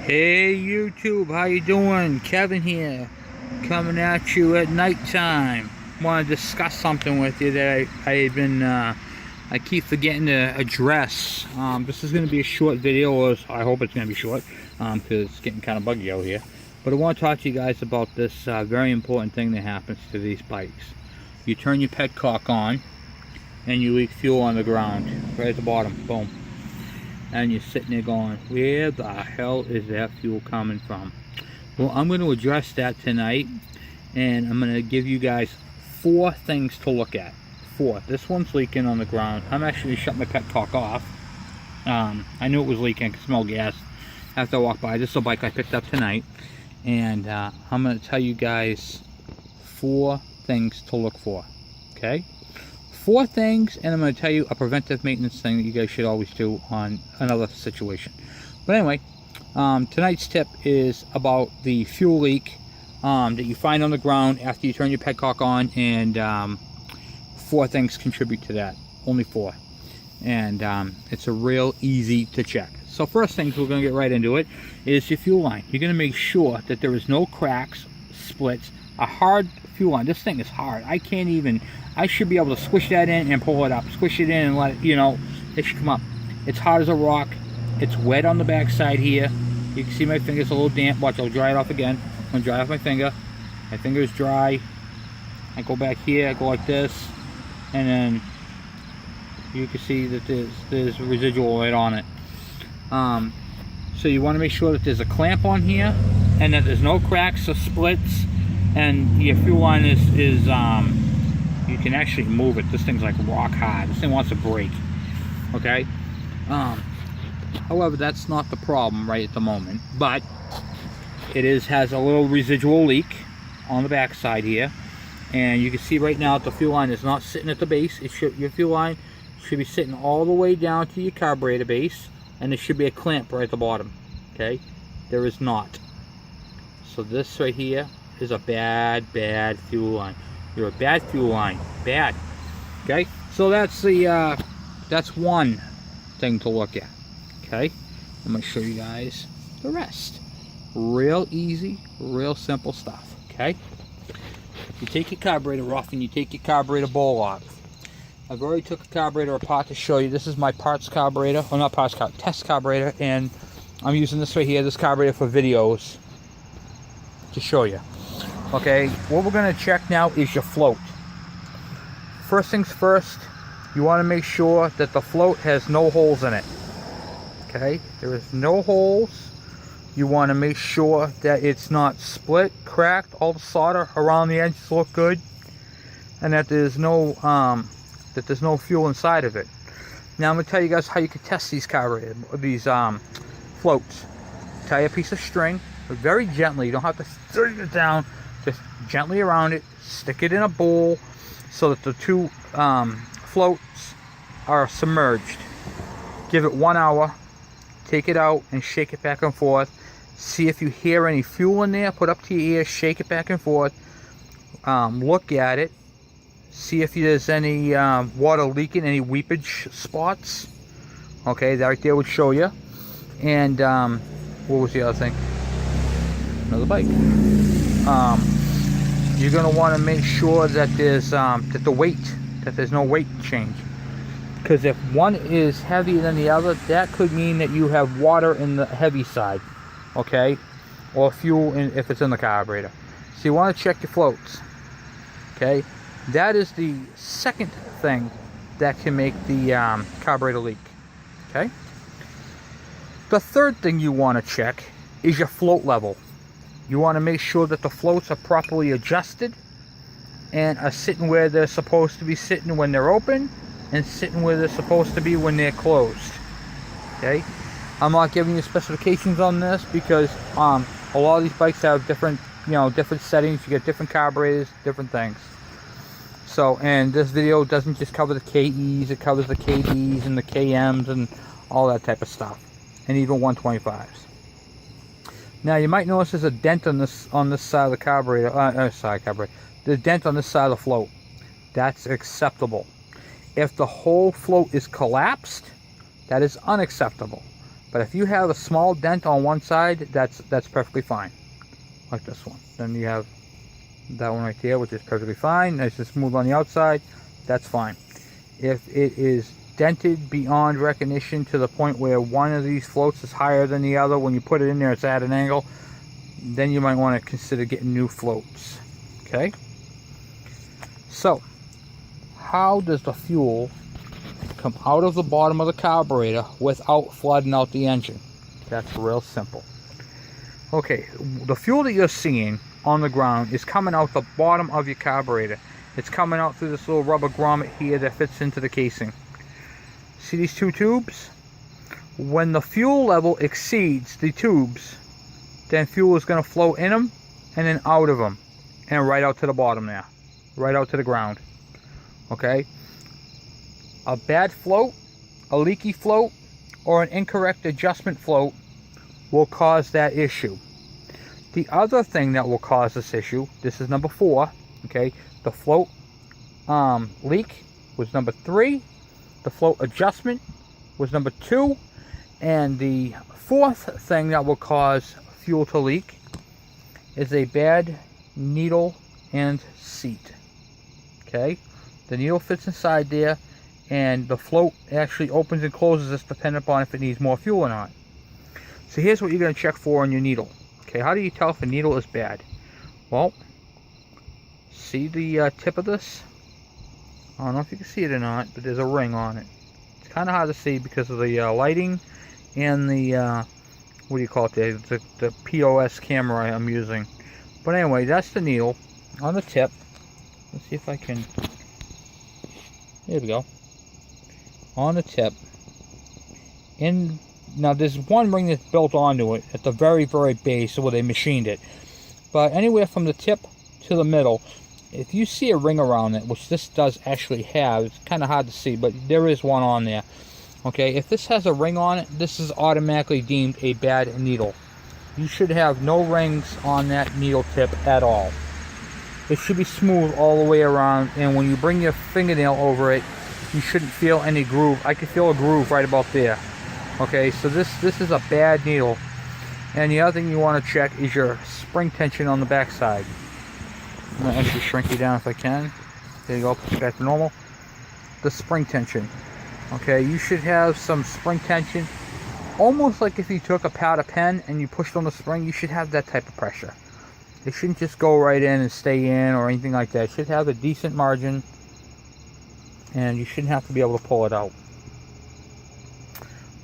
Hey YouTube, how you doing? Kevin here, coming at you at nighttime. Want to discuss something with you that I keep forgetting to address. This is going to be a short video, or I hope it's going to be short, because it's getting kind of buggy out here. But I want to talk to you guys about this very important thing that happens to these bikes. You turn your petcock on, and you leak fuel on the ground, right at the bottom, boom. And you're sitting there going, where the hell is that fuel coming from? Well, I'm going to address that tonight, and I'm going to give you guys 4 things to look at. 4. This one's leaking on the ground. I'm actually shutting my petcock off. I knew it was leaking. I could smell gas after I walked by. This is a bike I picked up tonight, and I'm going to tell you guys 4 things to look for. Okay? 4 things, and I'm going to tell you a preventive maintenance thing that you guys should always do on another situation. But anyway, tonight's tip is about the fuel leak that you find on the ground after you turn your petcock on, and 4 things contribute to that. Only 4. And it's a real easy to check. So first things, we're going to get right into it, is your fuel line. You're going to make sure that there is no cracks, splits, a hard fuel line. This thing is hard. I should be able to squish that in and pull it up. Squish it in and let it, it should come up. It's hard as a rock. It's wet on the back side here. You can see my finger's a little damp. Watch, I'll dry it off again. I'm going to dry off my finger. My finger's dry. I go back here, I go like this, and then you can see that there's residual right on it. So you want to make sure that there's a clamp on here, and that there's no cracks or splits, and your fuel line is you can actually move it. This thing's like rock hard. This thing wants to break. Okay? However, that's not the problem right at the moment. But it has a little residual leak on the back side here. And you can see right now that the fuel line is not sitting at the base. Your fuel line should be sitting all the way down to your carburetor base. And there should be a clamp right at the bottom. Okay? There is not. So this right here is a bad fuel line. You're a bad fuel line. Bad. Okay? So that's that's one thing to look at. Okay? I'm going to show you guys the rest. Real easy, real simple stuff. Okay? You take your carburetor off and you take your carburetor bowl off. I've already took a carburetor apart to show you. This is my parts carburetor. Well, not parts carburetor, test carburetor. And I'm using this right here, this carburetor, for videos to show you. Okay, what we're going to check now is your float. First things first, you want to make sure that the float has no holes in it. Okay, there is no holes. You want to make sure that it's not split, cracked, all the solder around the edges look good, and that there's no fuel inside of it. Now I'm going to tell you guys how you can test these floats. Tie a piece of string, but very gently. You don't have to stir it down. Just gently around it, stick it in a bowl so that the 2 floats are submerged. Give it 1 hour, take it out and shake it back and forth. See if you hear any fuel in there, put up to your ear, shake it back and forth. Look at it, see if there's any water leaking, any weepage spots. Okay, that right there would show you. And what was the other thing? Another bike. You're going to want to make sure that there's there's no weight change, because if one is heavier than the other, that could mean that you have water in the heavy side, okay, or fuel if it's in the carburetor. So you want to check your floats. Okay, that is the second thing that can make the carburetor leak. Okay, the third thing you want to check is your float level. You want to make sure that the floats are properly adjusted and are sitting where they're supposed to be sitting when they're open, and sitting where they're supposed to be when they're closed. Okay? I'm not giving you specifications on this because a lot of these bikes have different settings. You get different carburetors, different things. So, and this video doesn't just cover the KEs, it covers the KDs and the KMs and all that type of stuff, and even 125s. Now you might notice there's a dent on this side of the carburetor. The dent on this side of the float. That's acceptable. If the whole float is collapsed, that is unacceptable. But if you have a small dent on one side, that's perfectly fine, like this one. Then you have that one right there, which is perfectly fine. Nice and smooth on the outside, that's fine. If it is dented beyond recognition to the point where one of these floats is higher than the other, when you put it in there it's at an angle, then you might want to consider getting new floats. Okay, so how does the fuel come out of the bottom of the carburetor without flooding out the engine? That's real simple. Okay, the fuel that you're seeing on the ground is coming out the bottom of your carburetor. It's coming out through this little rubber grommet here that fits into the casing. See these two tubes? When the fuel level exceeds the tubes, then fuel is going to flow in them and then out of them and right out to the bottom there, right out to the ground. Okay, a bad float, a leaky float, or an incorrect adjustment float will cause that issue. The other thing that will cause this issue, this is number 4, okay, the float leak was number 3, the float adjustment was number 2, and the 4th thing that will cause fuel to leak is a bad needle and seat. Okay, the needle fits inside there, and the float actually opens and closes this depending upon if it needs more fuel or not. So here's what you're going to check for on your needle. Okay, how do you tell if a needle is bad? Well, see the tip of this? I don't know if you can see it or not, but there's a ring on it. It's kind of hard to see because of the lighting and the what do you call it there? The POS camera I'm using. But anyway, that's the needle on the tip. Let's see if I can. There we go. On the tip. Now there's one ring that's built onto it at the very base where they machined it. But anywhere from the tip to the middle, if you see a ring around it, which this does actually have, it's kind of hard to see, but there is one on there. Okay, if this has a ring on it, this is automatically deemed a bad needle. You should have no rings on that needle tip at all. It should be smooth all the way around, and when you bring your fingernail over it, you shouldn't feel any groove. I can feel a groove right about there. Okay, so this is a bad needle. And the other thing you want to check is your spring tension on the back side. I'm going to actually shrink you down if I can. There you go, put it back to normal. The spring tension. Okay, you should have some spring tension. Almost like if you took a powder pen and you pushed on the spring, you should have that type of pressure. It shouldn't just go right in and stay in or anything like that. It should have a decent margin, and you shouldn't have to be able to pull it out.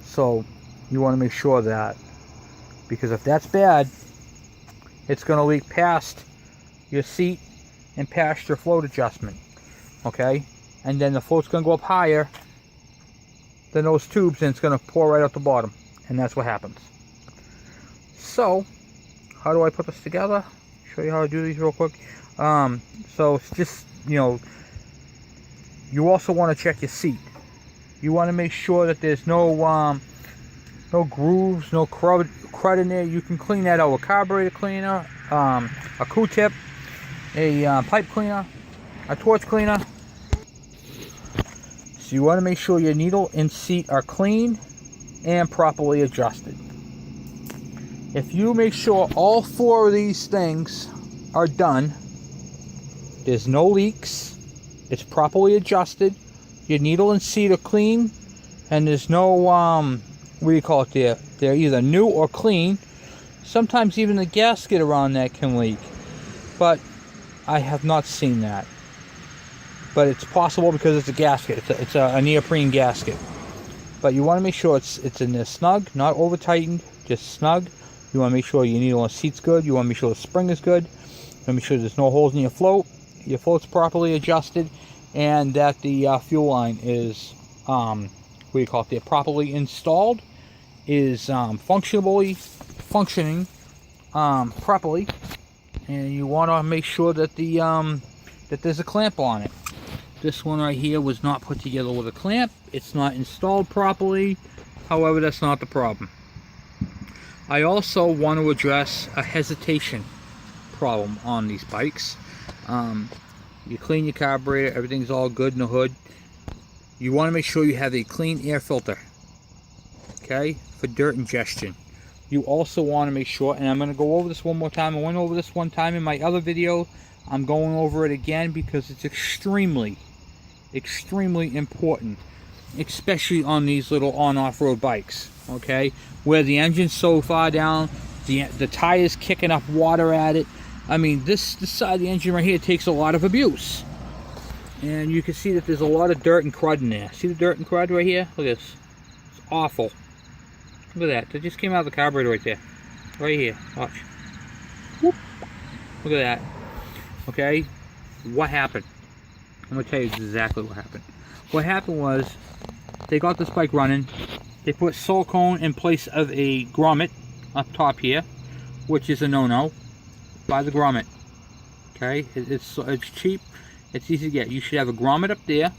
So you want to make sure that, because if that's bad, it's going to leak past your seat and past your float adjustment. Okay, and then the float's going to go up higher than those tubes, and it's going to pour right out the bottom, and that's what happens. So how do I put this together? Show you how to do these real quick. So it's just, you know, you also want to check your seat. You want to make sure that there's no grooves, no crud in there. You can clean that out with carburetor cleaner, a Q-tip, a pipe cleaner, a torch cleaner. So you want to make sure your needle and seat are clean and properly adjusted. If you make sure all 4 of these things are done, there's no leaks, it's properly adjusted, your needle and seat are clean, and there's no, what do you call it there? They're either new or clean. Sometimes even the gasket around that can leak, but I have not seen that. But it's possible because it's a gasket. It's a neoprene gasket. But you want to make sure it's in there snug, not over tightened, just snug. You want to make sure your needle and seat's good. You want to make sure the spring is good. You want to make sure there's no holes in your float. Your float's properly adjusted, and that the fuel line is properly installed, is functioning properly, and you want to make sure that that there's a clamp on it. This one right here was not put together with a clamp. It's not installed properly. However, that's not the problem. I also want to address a hesitation problem on these bikes. You clean your carburetor, everything's all good in the hood. You want to make sure you have a clean air filter. okay, for dirt ingestion. You also want to make sure, and I'm going to go over this one more time. I went over this one time in my other video. I'm going over it again because it's extremely important, especially on these little on-off-road bikes, okay, where the engine's so far down, the tire's kicking up water at it. I mean, this side of the engine right here takes a lot of abuse. And you can see that there's a lot of dirt and crud in there. See the dirt and crud right here? Look at this. It's awful. Look at that. That just came out of the carburetor right there. Right here. Watch. Whoop. Look at that. Okay? What happened? I'm going to tell you exactly what happened. What happened was, they got this bike running. They put silicone in place of a grommet up top here, which is a no-no. Buy the grommet. Okay? It's cheap. It's easy to get. You should have a grommet up there.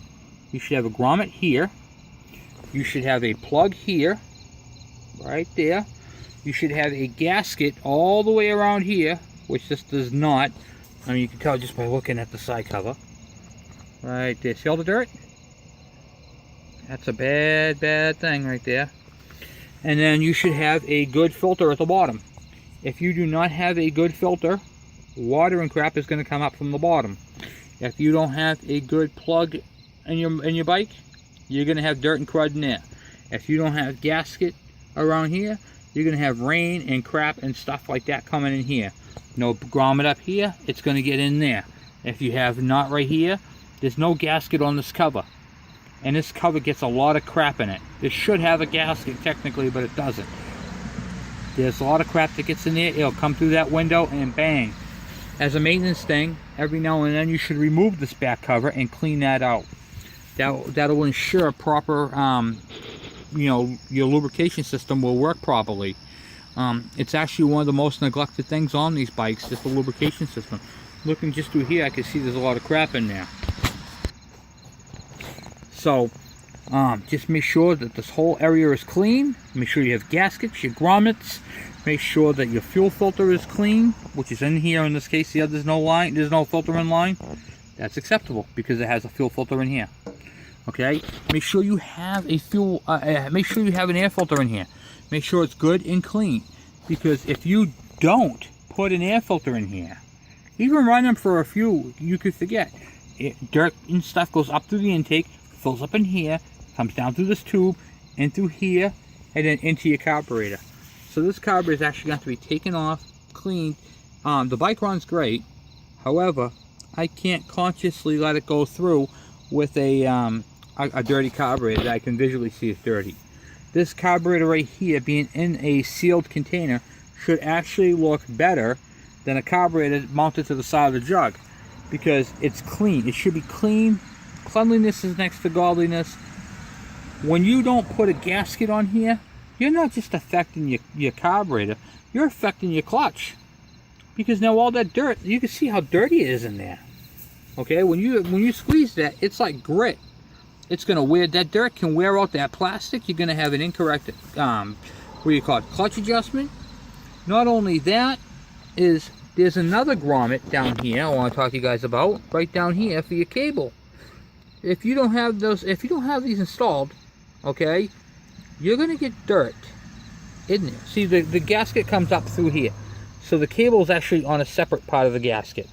You should have a grommet here. You should have a plug here. Right there. You should have a gasket all the way around here, which this does not. I mean, you can tell just by looking at the side cover. Right there. See all the dirt? That's a bad thing right there. And then you should have a good filter at the bottom. If you do not have a good filter, water and crap is going to come up from the bottom. If you don't have a good plug in your bike, you're going to have dirt and crud in there. If you don't have gasket around here, you're going to have rain and crap and stuff like that coming in here. No grommet up here, it's going to get in there. If you have not right here, there's no gasket on this cover. And this cover gets a lot of crap in it. This should have a gasket technically, but it doesn't. There's a lot of crap that gets in there. It'll come through that window and bang. As a maintenance thing, every now and then you should remove this back cover and clean that out. That'll ensure proper, you know, your lubrication system will work properly. It's actually one of the most neglected things on these bikes, just the lubrication system. Looking just through here, I can see there's a lot of crap in there. So, just make sure that this whole area is clean. Make sure you have gaskets, your grommets. Make sure that your fuel filter is clean, which is in here in this case. See how there's no line, there's no filter in line? That's acceptable because it has a fuel filter in here. Okay? Make sure you have a fuel, make sure you have an air filter in here. Make sure it's good and clean. Because if you don't put an air filter in here, even run them for a few, you could forget. Dirt and stuff goes up through the intake, fills up in here, comes down through this tube, in through here, and then into your carburetor. So this carburetor is actually going to be taken off, cleaned. The bike runs great. However, I can't consciously let it go through with a dirty carburetor that I can visually see is dirty. This carburetor right here, being in a sealed container, should actually look better than a carburetor mounted to the side of the jug, because it's clean. It should be clean. Cleanliness is next to godliness. When you don't put a gasket on here, you're not just affecting your carburetor, you're affecting your clutch. Because now all that dirt, you can see how dirty it is in there. Okay, when you squeeze that, it's like grit. It's gonna wear, that dirt can wear out that plastic. You're gonna have an incorrect, what do you call it, clutch adjustment. Not only that, there's another grommet down here I want to talk to you guys about, right down here for your cable. If you don't have these installed, okay, you're gonna get dirt in there. See, the gasket comes up through here, so the cable is actually on a separate part of the gasket.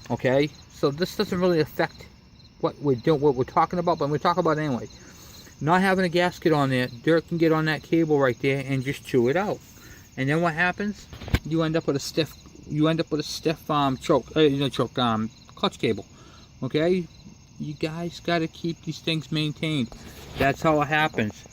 Okay, so this doesn't really affect what we're talking about, but we're talking about it anyway. Not having a gasket on there, dirt can get on that cable right there and just chew it out. And then what happens? You end up with a stiff clutch cable. Okay, you guys got to keep these things maintained. That's how it happens.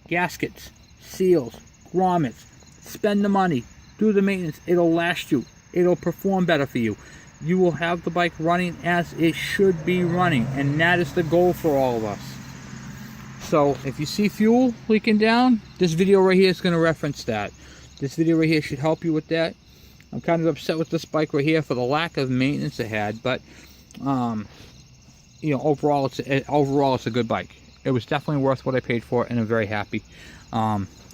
Gaskets, seals, grommets. Spend the money, do the maintenance. It'll last you. It'll perform better for you. You will have the bike running as it should be running, and that is the goal for all of us. So if you see fuel leaking down, this video right here is going to reference that. This video right here should help you with that. I'm kind of upset with this bike right here for the lack of maintenance it had, but you know, overall it's a good bike. It was definitely worth what I paid for it, and I'm very happy.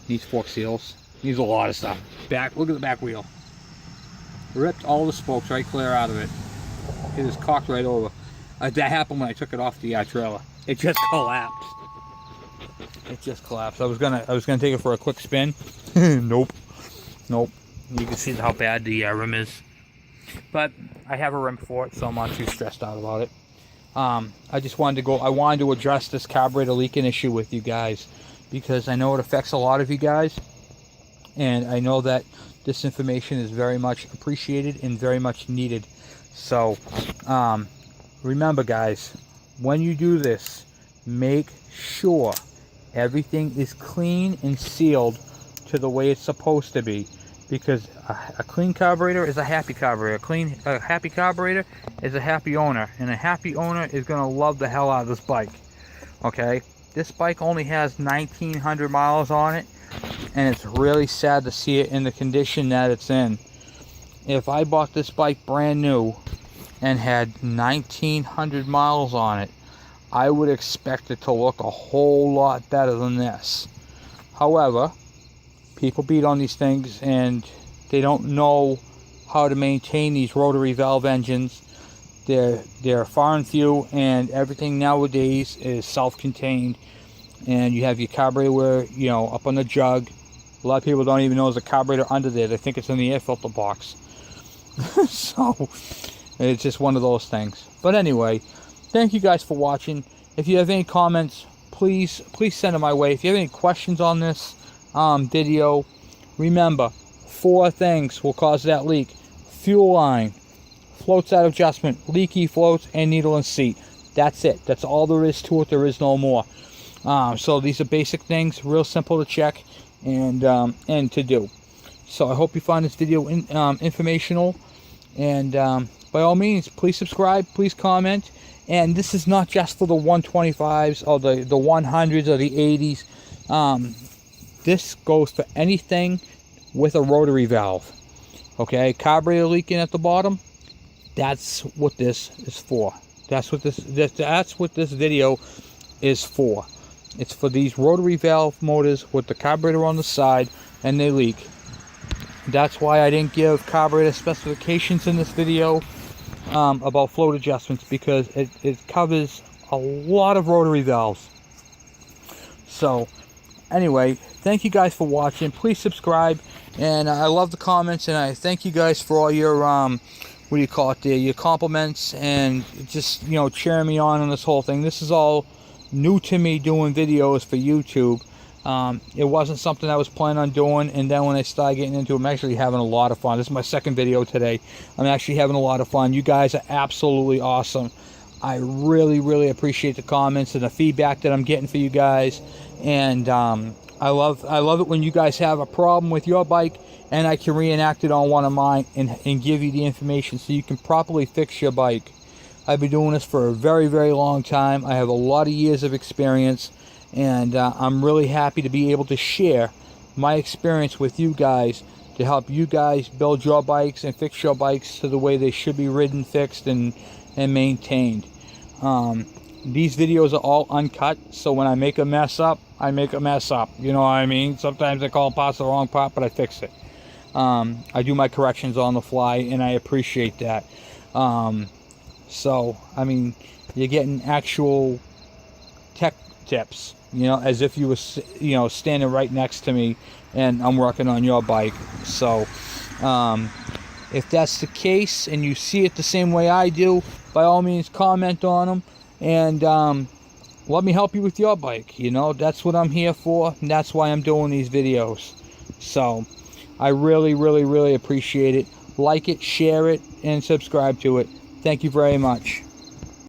These fork seals, needs a lot of stuff. Look at the back wheel. Ripped all the spokes right clear out of it. It is cocked right over. That happened when I took it off the trailer. It just collapsed. It just collapsed. I was gonna take it for a quick spin. Nope. You can see how bad the rim is. But I have a rim for it, so I'm not too stressed out about it. I just wanted to address this carburetor leaking issue with you guys, because I know it affects a lot of you guys, and I know that this information is very much appreciated and very much needed. So remember, guys, when you do this, make sure everything is clean and sealed to the way it's supposed to be, because a clean carburetor is a happy carburetor. A happy carburetor is a happy owner, and a happy owner is going to love the hell out of this bike. Okay, this bike only has 1,900 miles on it, and it's really sad to see it in the condition that it's in. If I bought this bike brand new and had 1,900 miles on it, I would expect it to look a whole lot better than this. However, people beat on these things and they don't know how to maintain these rotary valve engines. They're far and few, and everything nowadays is self-contained, and you have your carburetor where, you know, up on the jug. A lot of people don't even know there's a carburetor under there. They think it's in the air filter box. So it's just one of those things. But anyway, thank you guys for watching. If you have any comments, please send them my way. If you have any questions on this video, remember, 4 things will cause that leak: fuel line, floats out adjustment, leaky floats, and needle and seat. That's it. That's all there is to it. There is no more. So these are basic things, real simple to check and to do. So I hope you find this video informational, and by all means, please subscribe, please comment. And this is not just for the 125s or the 100s or the 80s. This goes for anything with a rotary valve. Okay, carburetor leaking at the bottom, that's what this is for. That's what this video is for. It's for these rotary valve motors with the carburetor on the side and they leak. That's why I didn't give carburetor specifications in this video about float adjustments, because it covers a lot of rotary valves. So anyway, thank you guys for watching. Please subscribe, and I love the comments, and I thank you guys for all your what do you call it there, your compliments, and just, you know, cheering me on this whole thing. This is all new to me, doing videos for YouTube. It wasn't something I was planning on doing, and then when I started getting into it, I'm actually having a lot of fun. This is my second video today. I'm actually having a lot of fun. You guys are absolutely awesome. I really appreciate the comments and the feedback that I'm getting for you guys, and I love it when you guys have a problem with your bike and I can reenact it on one of mine and give you the information so you can properly fix your bike. I've been doing this for a very long time. I have a lot of years of experience, and I'm really happy to be able to share my experience with you guys to help you guys build your bikes and fix your bikes to the way they should be ridden, fixed, and maintained. These videos are all uncut, so when I make a mess up, I make a mess up. You know what I mean? Sometimes I call parts the wrong part, but I fix it. I do my corrections on the fly, and I appreciate that. So, I mean, you're getting actual tech tips, you know, as if you were, you know, standing right next to me and I'm working on your bike. So, if that's the case and you see it the same way I do, by all means, comment on them and let me help you with your bike. You know, that's what I'm here for, and that's why I'm doing these videos. So, I really appreciate it. Like it, share it, and subscribe to it. Thank you very much.